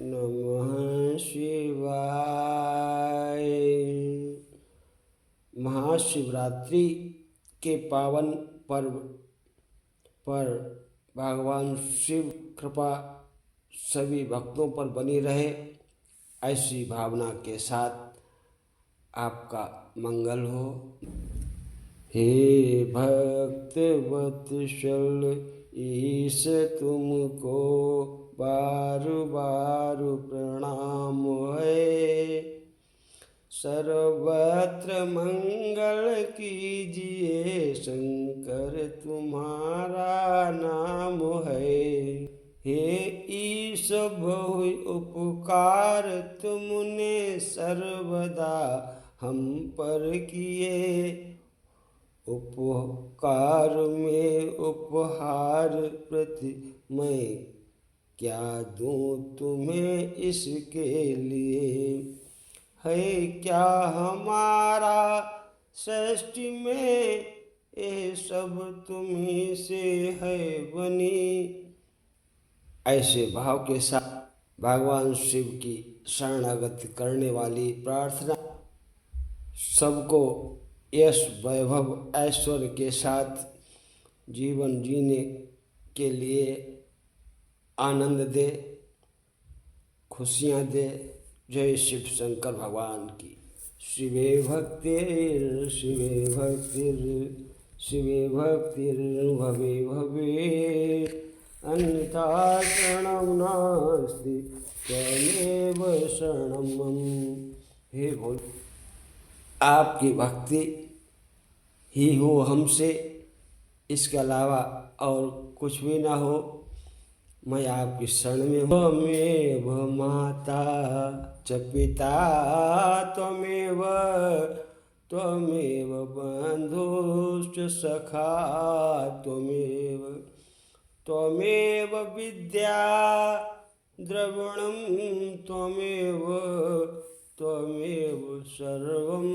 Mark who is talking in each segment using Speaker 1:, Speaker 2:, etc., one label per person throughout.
Speaker 1: नमः शिवाय। महाशिवरात्रि के पावन पर्व पर भगवान शिव कृपा सभी भक्तों पर बनी रहे, ऐसी भावना के साथ आपका मंगल हो। हे भक्त वत्सल ईश तुमको बार बार प्रणाम है। सर्वत्र मंगल कीजिए, शंकर तुम्हारा नाम है। हे ईश बहु उपकार तुमने सर्वदा हम पर किए। उपकार में उपहार प्रति मैं क्या दूं तुम्हें इसके लिए। है क्या हमारा सृष्टि में, ये सब तुम्हीं से है बनी। ऐसे भाव के साथ भगवान शिव की शरणागति करने वाली प्रार्थना सबको यश वैभव ऐश्वर्य के साथ जीवन जीने के लिए आनंद दे, खुशियाँ दे। जय शिव शंकर भगवान की। शिवे भक्तिर शिवे भक्तिर शिवे भक्तिर भवे भवे, अन्यथा शरणं नास्ति त्वमेव शरणं मम। हे भोले, आपकी भक्ति ही हो हमसे, इसके अलावा और कुछ भी ना हो। मैं आपकी शरण में हूँ। त्वमेव माता च पिता त्वमेव, त्वमेव बन्धुश्च सखा त्वमेव, त्वमेव विद्या द्रविणं त्वमेव, त्वमेव सर्वं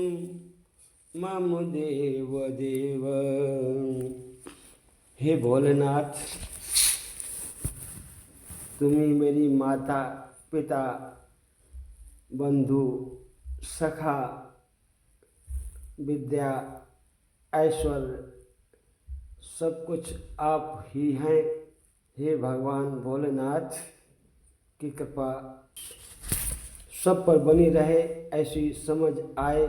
Speaker 1: मम देव देव। हे भोलेनाथ, तुम्ही मेरी माता पिता बंधु सखा विद्या ऐश्वर्य सब कुछ आप ही हैं। हे भगवान भोलेनाथ की कृपा सब पर बनी रहे, ऐसी समझ आए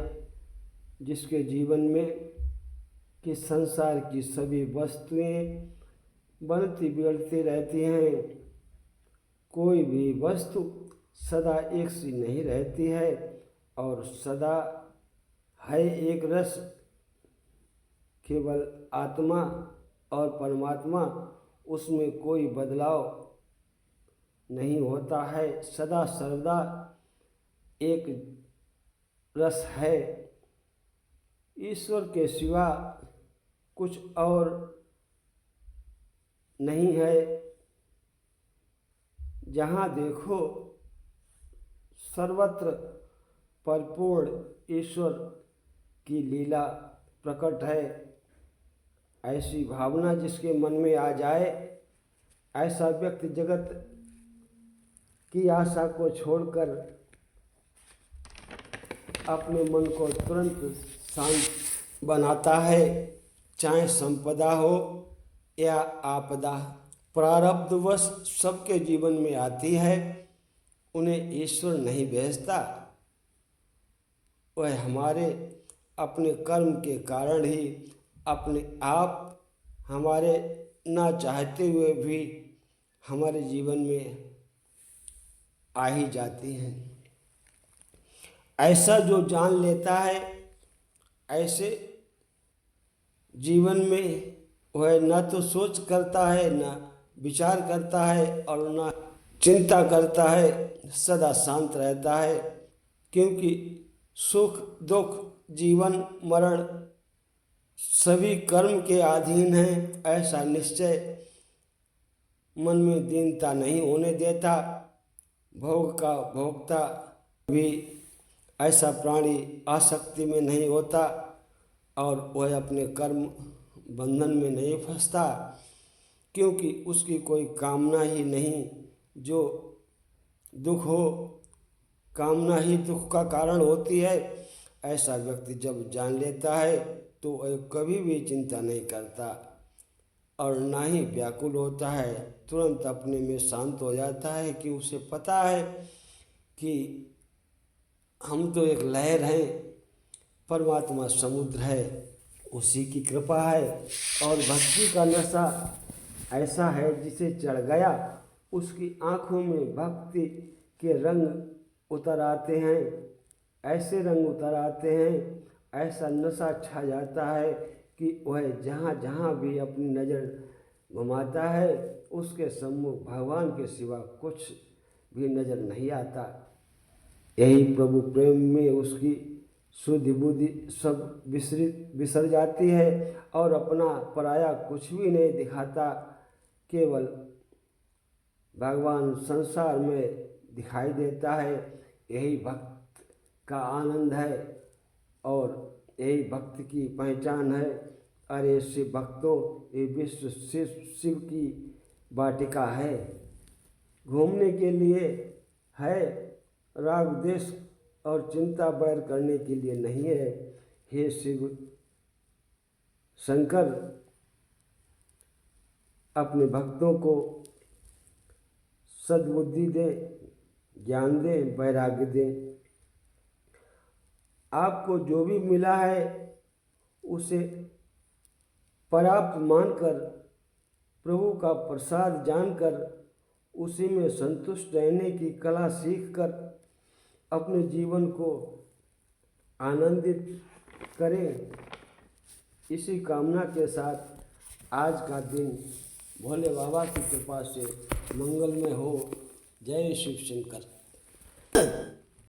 Speaker 1: जिसके जीवन में कि संसार की सभी वस्तुएं बनती बिगड़ती रहती हैं। कोई भी वस्तु सदा एक सी नहीं रहती है और सदा है एक रस। केवल आत्मा और परमात्मा, उसमें कोई बदलाव नहीं होता है, सदा सर्वदा एक रस है। ईश्वर के सिवा कुछ और नहीं है। जहाँ देखो सर्वत्र परिपूर्ण ईश्वर की लीला प्रकट है। ऐसी भावना जिसके मन में आ जाए, ऐसा व्यक्ति जगत की आशा को छोड़कर अपने मन को तुरंत शांत बनाता है। चाहे संपदा हो या आपदा, प्रारब्धवश सबके जीवन में आती है। उन्हें ईश्वर नहीं भेजता, वह हमारे अपने कर्म के कारण ही अपने आप हमारे ना चाहते हुए भी हमारे जीवन में आ ही जाती हैं। ऐसा जो जान लेता है, ऐसे जीवन में वह न तो सोच करता है, न विचार करता है और न चिंता करता है, सदा शांत रहता है। क्योंकि सुख दुख जीवन मरण सभी कर्म के अधीन हैं, ऐसा निश्चय मन में दीनता नहीं होने देता। भोग का भोक्ता भी ऐसा प्राणी आसक्ति में नहीं होता और वह अपने कर्म बंधन में नहीं फंसता, क्योंकि उसकी कोई कामना ही नहीं जो दुख हो, कामना ही दुख का कारण होती है। ऐसा व्यक्ति जब जान लेता है तो वह कभी भी चिंता नहीं करता और ना ही व्याकुल होता है, तुरंत अपने में शांत हो जाता है कि उसे पता है कि हम तो एक लहर हैं, परमात्मा समुद्र है, उसी की कृपा है। और भक्ति का नशा ऐसा है जिसे चढ़ गया उसकी आँखों में भक्ति के रंग उतर आते हैं, ऐसे रंग उतर आते हैं, ऐसा नशा छा जाता है कि वह जहाँ जहाँ भी अपनी नज़र घुमाता है उसके सम्मुख भगवान के सिवा कुछ भी नज़र नहीं आता। यही प्रभु प्रेम में उसकी शुद्धि बुद्धि सब बिसर जाती है और अपना पराया कुछ भी नहीं दिखाता, केवल भगवान संसार में दिखाई देता है। यही भक्त का आनंद है और यही भक्त की पहचान है। अरे शिव भक्तों, ये विश्व शिव की वाटिका है, घूमने के लिए है, राग द्वेष और चिंता बैर करने के लिए नहीं है। हे शिव शंकर, अपने भक्तों को सद्बुद्धि दे, ज्ञान दे, वैराग्य दे। आपको जो भी मिला है उसे पर्याप्त मानकर, प्रभु का प्रसाद जानकर, उसी में संतुष्ट रहने की कला सीखकर अपने जीवन को आनंदित करें। इसी कामना के साथ आज का दिन भोले बाबा की कृपा से मंगलमय हो। जय शिव शंकर।